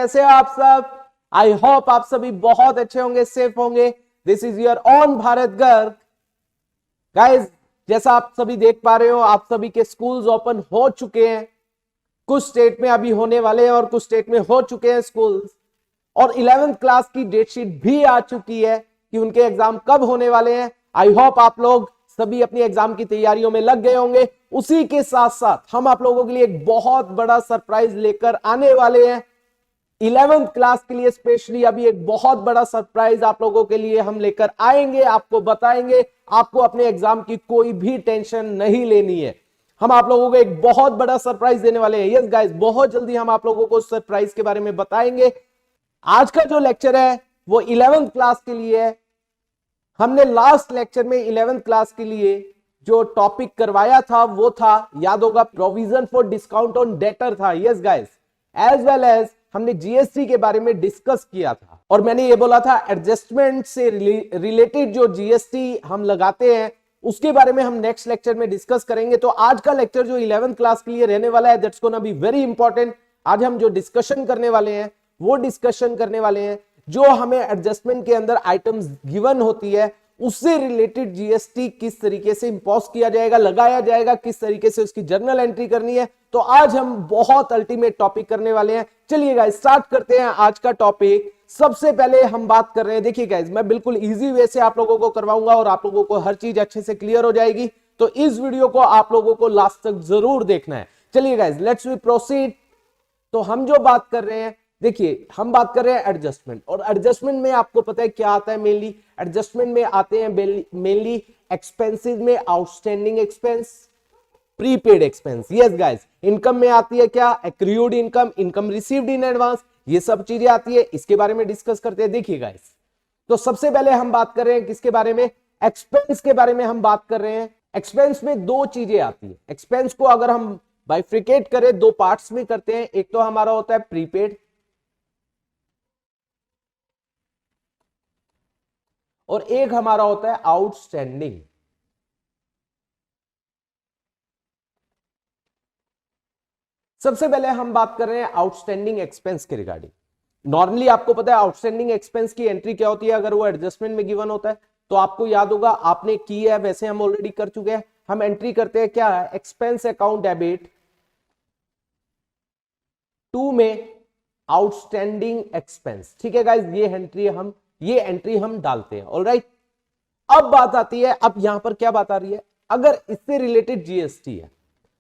कैसे हो आप सब? आई होप आप सभी बहुत अच्छे होंगे, सेफ होंगे। This is your own Bharat Garg. Guys, जैसा आप सभी देख पा रहे हो, आप सभी के स्कूल्स ओपन हो चुके हैं। कुछ स्टेट में अभी होने वाले हैं और कुछ स्टेट में हो चुके हैं स्कूल्स। और 11th क्लास की डेटशीट भी आ चुकी है कि उनके एग्जाम कब होने वाले हैं। आई होप आप लोग सभी अपनी एग्जाम की तैयारियों में लग गए होंगे। उसी के साथ साथ हम आप लोगों के लिए एक बहुत बड़ा सरप्राइज लेकर आने वाले हैं। 11th क्लास के लिए स्पेशली अभी एक बहुत बड़ा सरप्राइज आप लोगों के लिए हम लेकर आएंगे, आपको बताएंगे। आपको अपने एग्जाम की कोई भी टेंशन नहीं लेनी है। हम आप लोगों को एक बहुत बड़ा सरप्राइज देने वाले हैं। यस गाइस, बहुत जल्दी हम आप लोगों को सरप्राइज के बारे में बताएंगे। आज का जो लेक्चर है वो 11th क्लास के लिए है। हमने लास्ट लेक्चर में 11th क्लास के लिए जो टॉपिक करवाया था वो था, याद होगा, provision for discount on debtor था। Yes guys, as well as हमने जीएसटी के बारे में डिस्कस किया था और मैंने ये बोला था एडजस्टमेंट से रिलेटेड जो जीएसटी हम लगाते हैं उसके बारे में हम नेक्स्ट लेक्चर में डिस्कस करेंगे। तो आज का लेक्चर जो 11th क्लास के लिए रहने वाला है, that's gonna be very important. आज हम जो डिस्कशन करने वाले हैं वो डिस्कशन करने वाले हैं जो हमें एडजस्टमेंट के अंदर आइटम्स गिवन होती है उससे रिलेटेड जीएसटी किस तरीके से इंपोज किया जाएगा, लगाया जाएगा, किस तरीके से उसकी जर्नल एंट्री करनी है। तो आज हम बहुत अल्टीमेट टॉपिक करने वाले हैं। चलिए गाइस, स्टार्ट करते हैं आज का टॉपिक। सबसे पहले हम बात कर रहे हैं, देखिए गाइस, मैं बिल्कुल इजी वे से आप लोगों को करवाऊंगा और आप लोगों को हर चीज अच्छे से क्लियर हो जाएगी। तो इस वीडियो को आप लोगों को लास्ट तक जरूर देखना है। चलिए गाइस, लेट्स वी प्रोसीड। तो हम जो बात कर रहे हैं, देखिए हम बात कर रहे हैं एडजस्टमेंट, और एडजस्टमेंट में आपको पता है क्या आता है। मेनली एडजस्टमेंट में आते हैं मेनली एक्सपेंसेस में outstanding expense, prepaid expense. Yes guys, income में आती है क्या, accrued income, income received in advance, ये सब चीजें आती है। इसके बारे में डिस्कस करते हैं। देखिए गाइस, तो सबसे पहले हम बात कर रहे हैं किसके बारे में, एक्सपेंस के बारे में हम बात कर रहे हैं। एक्सपेंस में दो चीजें आती है। एक्सपेंस को अगर हम बाइफ्रिकेट करें, दो पार्ट्स में करते हैं। एक तो हमारा होता है प्रीपेड और एक हमारा होता है आउटस्टैंडिंग। सबसे पहले हम बात कर रहे हैं आउटस्टैंडिंग एक्सपेंस के रिगार्डिंग। नॉर्मली आपको पता है आउटस्टैंडिंग एक्सपेंस की एंट्री क्या होती है अगर वो एडजस्टमेंट में गिवन होता है। तो आपको याद होगा, आपने की है, वैसे हम ऑलरेडी कर चुके हैं। हम एंट्री करते हैं क्या है, एक्सपेंस अकाउंट डेबिट टू में आउटस्टैंडिंग एक्सपेंस। ठीक है गाइस, ये एंट्री हम डालते हैं। ऑलराइट, अब बात आती है, अब यहां पर क्या बात आ रही है, अगर इससे रिलेटेड जीएसटी है,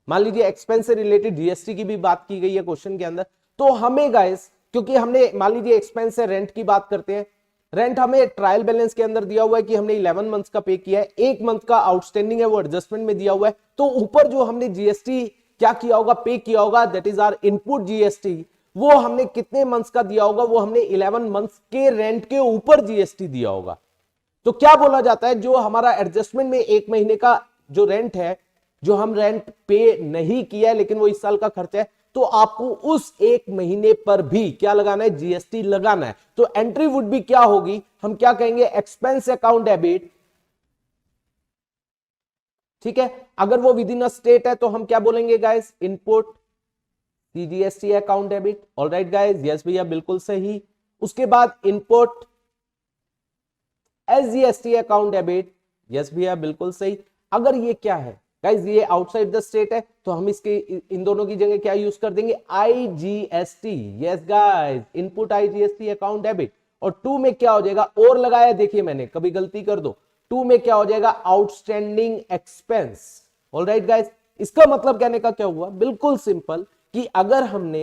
मान लीजिए एक्सपेंस से रिलेटेड जीएसटी की भी बात की गई है क्वेश्चन के अंदर, तो हमें गाइस, क्योंकि हमने मान लीजिए एक्सपेंस से रेंट की बात करते हैं, रेंट हमें ट्रायल बैलेंस के अंदर दिया हुआ है कि हमने 11 मंथ्स का पे किया है, एक मंथ का आउटस्टैंडिंग है वो एडजस्टमेंट में दिया हुआ है। तो ऊपर जो हमने जीएसटी क्या किया होगा, पे किया होगा, that is our input GST, वो हमने कितने मंथ्स का दिया होगा, वो हमने 11 मंथ्स के रेंट के ऊपर जीएसटी दिया होगा। तो क्या बोला जाता है, जो हमारा एडजस्टमेंट में एक महीने का जो रेंट है, जो हम रेंट पे नहीं किया है लेकिन वो इस साल का खर्चा है, तो आपको उस एक महीने पर भी क्या लगाना है, जीएसटी लगाना है। तो एंट्री वुड भी क्या होगी, हम क्या कहेंगे, एक्सपेंस अकाउंट डेबिट। ठीक है, अगर वो विद इन अ स्टेट है तो हम क्या बोलेंगे guys, input CGST account debit. Alright guys, yes भैया बिल्कुल सही। उसके बाद input SGST account debit, yes भैया बिल्कुल सही। अगर ये क्या है गाइस, ये आउटसाइड द स्टेट है तो हम इसके इन दोनों की जगह क्या यूज कर देंगे, IGST. Yes guys, input IGST account debit. और टू में क्या हो जाएगा, और लगाया, देखिए मैंने कभी गलती कर दो, टू में क्या हो जाएगा, आउटस्टैंडिंग एक्सपेंस। ऑलराइट गाइस, इसका मतलब कहने का क्या हुआ, बिल्कुल सिंपल, कि अगर हमने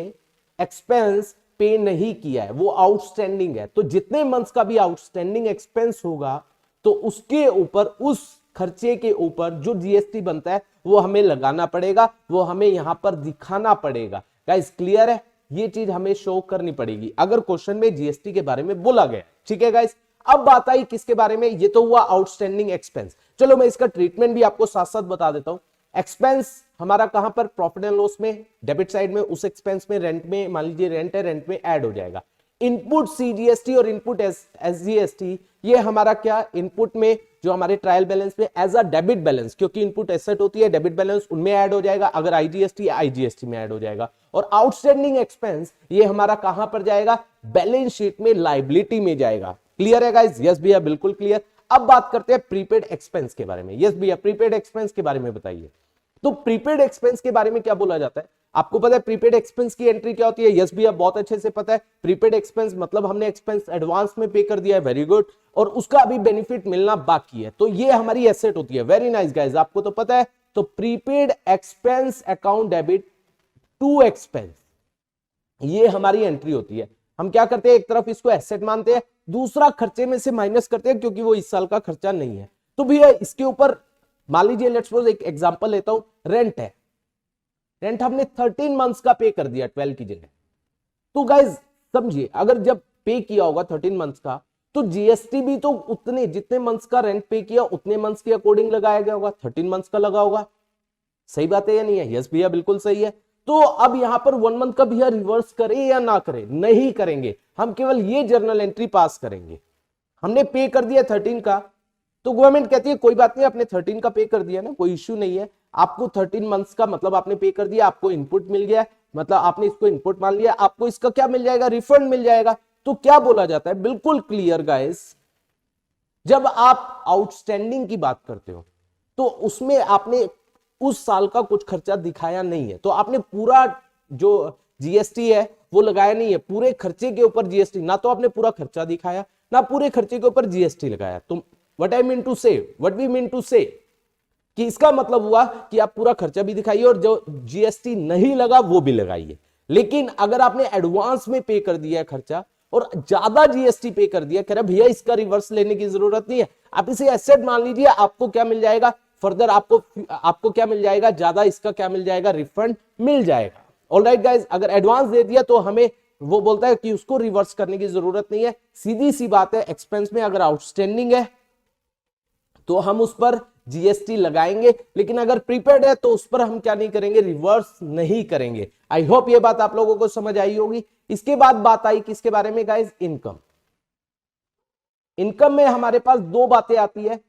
एक्सपेंस पे नहीं किया है, वो आउटस्टैंडिंग है, तो जितने मंथ्स का भी आउटस्टैंडिंग एक्सपेंस होगा तो उसके ऊपर, उस खर्चे के ऊपर जो जीएसटी बनता है वो हमें लगाना पड़ेगा, वो हमें यहां पर दिखाना पड़ेगा। गाइस क्लियर है, ये चीज हमें शो करनी पड़ेगी अगर क्वेश्चन में जीएसटी के बारे में बोला गया। ठीक है गाइस, अब बात आई किसके बारे में, ये तो हुआ आउटस्टैंडिंग एक्सपेंस। चलो मैं इसका ट्रीटमेंट भी आपको साथ साथ बता देता हूं। एक्सपेंस हमारा कहां पर, प्रॉफिट एंड लॉस में, डेबिट साइड में, उस एक्सपेंस में रेंट में, मान लीजिए रेंट है, रेंट में ऐड हो जाएगा। इनपुट सीजीएसटी और इनपुट एसजीएसटी, ये हमारा क्या, इनपुट में जो हमारे ट्रायल बैलेंस में एज अ डेबिट बैलेंस, क्योंकि इनपुट एसेट होती है, डेबिट बैलेंस उनमें ऐड हो जाएगा, अगर आईजीएसटी में ऐड हो जाएगा। और आउटस्टैंडिंग एक्सपेंस ये हमारा कहां पर जाएगा, बैलेंस शीट में लायबिलिटी में जाएगा। क्लियर है गाइस? यस भैया बिल्कुल क्लियर। अब बात करते हैं प्रीपेड एक्सपेंस के बारे में। यस भैया प्रीपेड एक्सपेंस के बारे में बताइए। तो प्रीपेड एक्सपेंस के बारे में क्या बोला जाता है, आपको पता है प्रीपेड एक्सपेंस की एंट्री क्या होती है? यस भैया बहुत अच्छे से पता है। प्रीपेड एक्सपेंस मतलब हमने एक्सपेंस एडवांस में पे कर दिया है, वेरी गुड, और उसका अभी बेनिफिट मिलना बाकी है, तो ये हमारी एसेट होती है। वेरी नाइस गाइस, आपको तो पता है। तो prepaid expense account debit to expense, ये हमारी एंट्री होती है। हम क्या करते हैं, एक तरफ इसको एसेट मानते हैं, दूसरा खर्चे में से माइनस करते हैं, क्योंकि वो इस साल का खर्चा नहीं है। तो भैया इसके ऊपर मान लीजिए, लेट्स सपोज एक एग्जांपल लेता हूं, रेंट है, रेंट हमने 13 मंथ्स का पे कर दिया 12 की जगह। तो गाइज समझिए, अगर जब पे किया होगा 13 मंथ्स का, तो जीएसटी भी तो उतने जितने मंथ्स का रेंट पे किया उतने मंथ्स के अकॉर्डिंग लगाया गया होगा, 13 मंथ्स का लगा होगा। सही बात है या नहीं है? यस भैया बिल्कुल सही है। तो अब यहां पर 1 मंथ का भैया रिवर्स करें या ना करें? नहीं करेंगे, हम केवल ये जर्नल एंट्री पास करेंगे। हमने पे कर दिया 13 का, तो गवर्नमेंट कहती है कोई बात नहीं, आपने 13 का पे कर दिया ना, कोई इश्यू नहीं है, आपको 13 मंथ्स का मतलब आपने पे कर दिया, आपको इनपुट मिल गया, मतलब आपने इसको इनपुट मान लिया, आपको इसका क्या मिल जाएगा, रिफंड मिल जाएगा। तो क्या बोला जाता है, बिल्कुल क्लियर गाइस, जब आप आउटस्टैंडिंग की बात करते हो तो उसमें आपने उस साल का कुछ खर्चा दिखाया नहीं है, तो आपने पूरा जो जीएसटी है वो लगाया नहीं है, पूरे खर्चे के ऊपर जीएसटी, ना तो आपने पूरा खर्चा दिखाया ना पूरे खर्चे के ऊपर जीएसटी लगाया। तो व्हाट आई मीन टू से, व्हाट वी मीन टू से, कि इसका मतलब हुआ कि आप पूरा खर्चा भी दिखाइए और जो जीएसटी नहीं लगा वो भी लगाइए। लेकिन अगर आपने एडवांस में पे कर दिया खर्चा और ज्यादा जीएसटी पे कर दिया, कह रहा भैया इसका रिवर्स लेने की जरूरत नहीं है, आप इसे एसेट मान लीजिए, आपको क्या मिल जाएगा फर्दर, आपको क्या मिल जाएगा, ज्यादा इसका क्या मिल जाएगा, रिफंड मिल जाएगा। ऑलराइट गाइस, अगर एडवांस दे दिया तो हमें वो बोलता है कि उसको रिवर्स करने की जरूरत नहीं है। सीधी सी बात है, एक्सपेंस में अगर आउटस्टैंडिंग है तो हम उस पर जीएसटी लगाएंगे, लेकिन अगर प्रीपेड है तो उस पर हम क्या नहीं करेंगे, रिवर्स नहीं करेंगे। आई होप ये बात आप लोगों को समझ आई होगी। इसके बाद बात आई किसके बारे में गाइस, इनकम। इनकम में हमारे पास दो बातें आती है,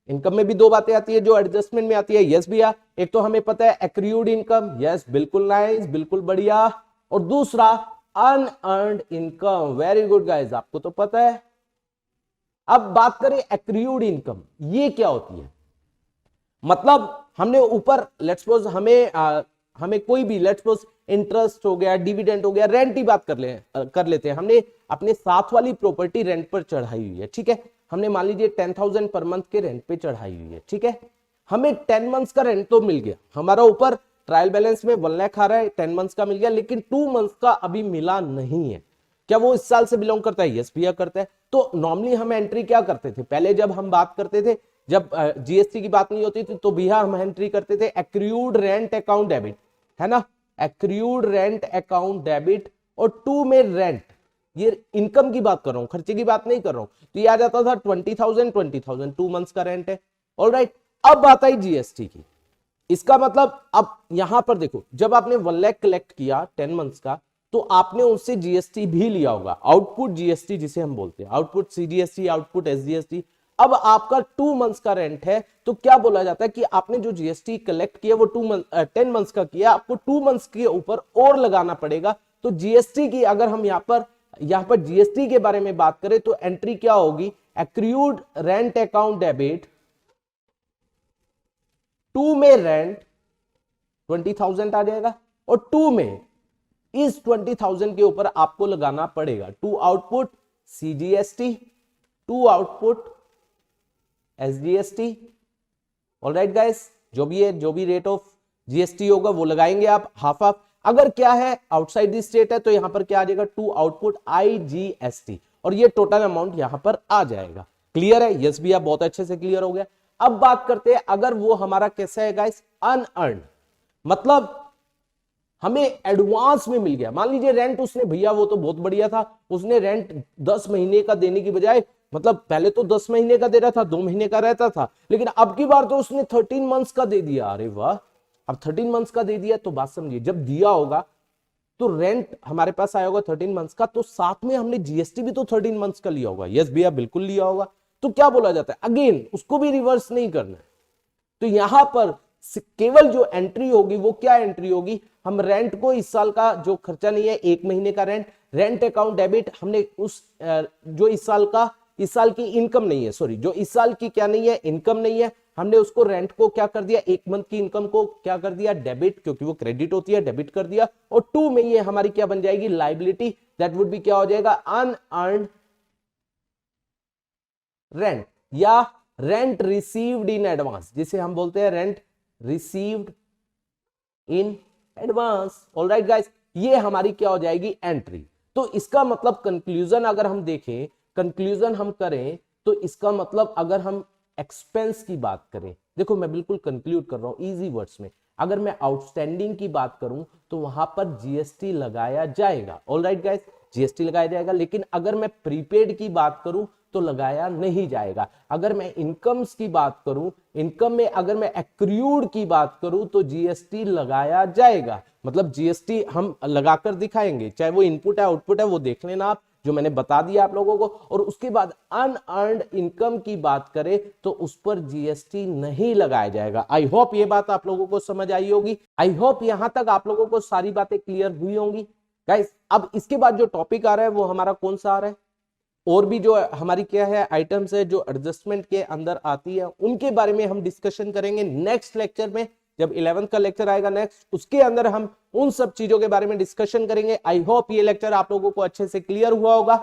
इनकम में भी दो बातें आती है जो एडजस्टमेंट में आती है। यस भैया, एक तो हमें पता है एक्रूड इनकम, यस बिल्कुल नाइस, बिल्कुल बढ़िया, और दूसरा unearned income, very good guys, आपको तो पता है। अब बात करें एक्रूड इनकम, ये क्या होती है, मतलब हमने ऊपर लेट्स सपोज हमें कोई भी लेट्स सपोज इंटरेस्ट हो गया, डिविडेंड हो गया, रेंट की बात कर लेते हैं, हमने अपने साथ वाली प्रॉपर्टी रेंट पर चढ़ाई हुई है, ठीक है, हमने मान लीजिए 10,000 पर मंथ के रेंट पे चढ़ाई हुई है, ठीक है, हमें 10 मंथ्स का रेंट तो मिल गया, हमारा ऊपर ट्रायल बैलेंस में 1 लाख आ रहा है, 10 मंथ्स का मिल गया, लेकिन 2 मंथ्स का अभी मिला नहीं है। क्या वो इस साल से बिलोंग करता है? यस भैया करता है। तो नॉर्मली हम एंट्री क्या करते थे, पहले जब हम बात करते थे, जब जीएसटी की बात नहीं होती थी, तो भैया हम एंट्री करते थे एक्रूड रेंट अकाउंट डेबिट, है ना, एक्रूड रेंट अकाउंट डेबिट, और 2 में रेंट, ये इनकम की बात कर रहा हूं, खर्चे की बात नहीं कर रहा हूं, तो ये आ जाता था 20,000 2 मंथ्स का रेंट है। ऑलराइट, अब बात आई जीएसटी की। इसका मतलब अब यहां पर देखो, जब आपने 1 लाख कलेक्ट किया 10 मंथ्स का, तो आपने उससे जीएसटी भी लिया होगा, आउटपुट जीएसटी जिसे हम बोलते हैं, आउटपुट सीजीएसटी, आउटपुट एसजीएसटी। अब आपका 2 मंथ्स का रेंट है, तो क्या बोला जाता है कि आपने जो जीएसटी कलेक्ट किया वो 10 मंथ्स का किया, आपको 2 मंथ्स के ऊपर और लगाना पड़ेगा। तो जीएसटी की अगर हम यहां पर जीएसटी के बारे में बात करें तो एंट्री क्या होगी, एक्रूड रेंट अकाउंट डेबिट, 2 में रेंट 20,000 आ जाएगा, और 2 में इस 20,000 के ऊपर आपको लगाना पड़ेगा 2 output CGST, 2 output SGST. Alright guys, जो भी रेट ऑफ जीएसटी होगा वो लगाएंगे आप हाफ हाफ। अगर क्या है आउटसाइड द स्टेट है तो यहां पर क्या आ जाएगा, 2 आउटपुट आईजीएसटी, और ये टोटल अमाउंट यहां पर आ जाएगा। क्लियर है? यस भैया बहुत अच्छे से क्लियर हो गया। अब बात करते हैं अगर वो हमारा कैसा है गाइस, अनअर्न्ड, मतलब हमें एडवांस में मिल गया। मान लीजिए रेंट उसने, भैया वो तो बहुत बढ़िया था, उसने रेंट 10 महीने का देने की बजाय, मतलब पहले तो 10 महीने का दे रहा था, 2 महीने का रहता था, लेकिन अब की बार तो उसने 13 मंथ्स का दे दिया। अरे वाह, अब 13 मंथ्स का दे दिया, तो बात समझिए, जब दिया होगा तो रेंट हमारे पास आया होगा 13 मंथ्स का, तो साथ में हमने जीएसटी भी तो 13 मंथ्स का लिया होगा। यस भैया बिल्कुल लिया होगा। तो क्या बोला जाता है, अगेन उसको भी रिवर्स नहीं करना है। तो यहां पर केवल जो एंट्री होगी वो क्या एंट्री होगी, हम रेंट को इस साल का जो खर्चा नहीं है, 1 महीने का रेंट अकाउंट डेबिट, हमने उस जो इस साल की इनकम नहीं है, सॉरी जो इस साल की क्या नहीं है, इनकम नहीं है, हमने उसको रेंट को क्या कर दिया, 1 मंथ की इनकम को क्या कर दिया, डेबिट, क्योंकि वो क्रेडिट होती है, डेबिट कर दिया। और 2 में ये हमारी क्या बन जाएगी, लाइबिलिटी, दैट वुड बी क्या हो जाएगा, अनअर्न्ड रेंट या रेंट रिसीव्ड इन एडवांस, जिसे हम बोलते हैं rent received in advance. Alright guys, ये हमारी क्या हो जाएगी, एंट्री। तो इसका मतलब कंक्लूजन अगर हम देखें, कंक्लूजन हम करें तो इसका मतलब अगर हम एक्सपेंस की बात करें, देखो मैं बिल्कुल कंक्लूड कर रहा हूं इजी वर्ड्स में, अगर मैं आउटस्टैंडिंग की बात करूं तो वहां पर जीएसटी लगाया जाएगा। ऑलराइट गाइस, जीएसटी लगाया जाएगा, लेकिन अगर मैं प्रीपेड की बात करूं तो लगाया नहीं जाएगा। अगर मैं इनकम्स की बात करूं, इनकम में अगर मैं एक्रूड की बात करूं तो जीएसटी लगाया जाएगा। मतलब जीएसटी हम लगाकर दिखाएंगे, चाहे वो इनपुट है आउटपुट है वो देख लेना आप, जो मैंने बता दिया आप लोगों को। और उसके बाद अनअर्न्ड इनकम की बात करें तो उस पर जीएसटी नहीं लगाया जाएगा। आई होप ये बात आप लोगों को समझ आई होगी। आई होप यहां तक आप लोगों को सारी बातें क्लियर हुई होंगी गाइस। अब इसके बाद जो टॉपिक आ रहा है वो हमारा कौन सा आ रहा है, और भी जो हमारी क्या है आइटम्स है जो एडजस्टमेंट के अंदर आती है, उनके बारे में हम डिस्कशन करेंगे नेक्स्ट लेक्चर में। जब 11th का लेक्चर आएगा नेक्स्ट, उसके अंदर हम उन सब चीजों के बारे में डिस्कशन करेंगे। आई होप ये लेक्चर आप लोगों को अच्छे से क्लियर हुआ होगा,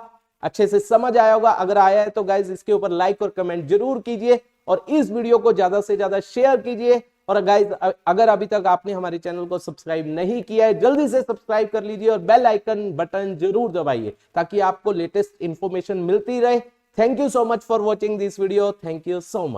अच्छे से समझ आया होगा। अगर आया है तो गाइज इसके ऊपर लाइक और कमेंट जरूर कीजिए और इस वीडियो को ज्यादा से ज्यादा शेयर कीजिए। और गाइज अगर अभी तक आपने हमारे चैनल को सब्सक्राइब नहीं किया है, जल्दी से सब्सक्राइब कर लीजिए और बेल आइकन बटन जरूर दबाइए ताकि आपको लेटेस्ट इंफॉर्मेशन मिलती रहे। Thank you so much for watching this video, thank you so much.